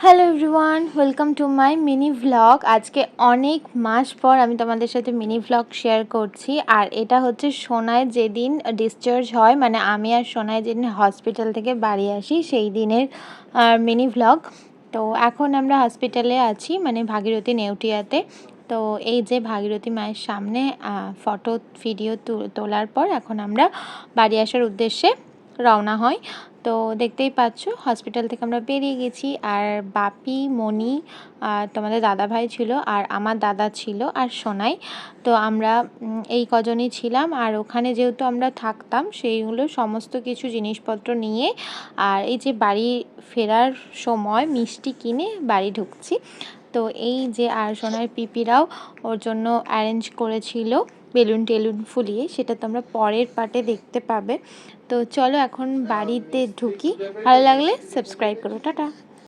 Hello everyone, welcome to my mini vlog. আজকে অনেক মাস পর আমি তোমাদের সাথে মিনি ভ্লগ শেয়ার করছি। আর এটা হচ্ছে সোনায় যেদিন ডিসচার্জ হয়, মানে আমি আর সোনায় যেদিন হসপিটাল থেকে বাড়ি আসি সেই দিনের মিনি ভ্লগ। তো এখন আমরা হসপিটালে আছি, মানে ভাগীরথী নেউটিয়াতে। তো এই যে ভাগীরথী মায়ের সামনে ফটো ভিডিও তোলার পর এখন আমরা বাড়ি আসার উদ্দেশ্যে রওনা হই। তো দেখতেই পাচ্ছ হসপিটাল থেকে আমরা বেরিয়ে গেছি। আর বাপি, মণি, তোমাদের দাদা ভাই ছিল, আর আমার দাদা ছিল, আর সোনাই। তো আমরা এই কজনই ছিলাম। আর ওখানে যেহেতু আমরা থাকতাম সেইগুলো সমস্ত কিছু জিনিসপত্র নিয়ে আর এই যে বাড়ি ফেরার সময় মিষ্টি কিনে বাড়ি ঢুকছি। তো এই যে আর সোনার পিপিরাও ওর জন্য অ্যারেঞ্জ করেছিল বেলুন টেলুন ফুলিয়ে, সেটা তোমরা পরের পার্টে দেখতে পাবে। তো চলো এখন বাড়িতে ঢুকি। ভালো লাগলে সাবস্ক্রাইব করো। টাটা।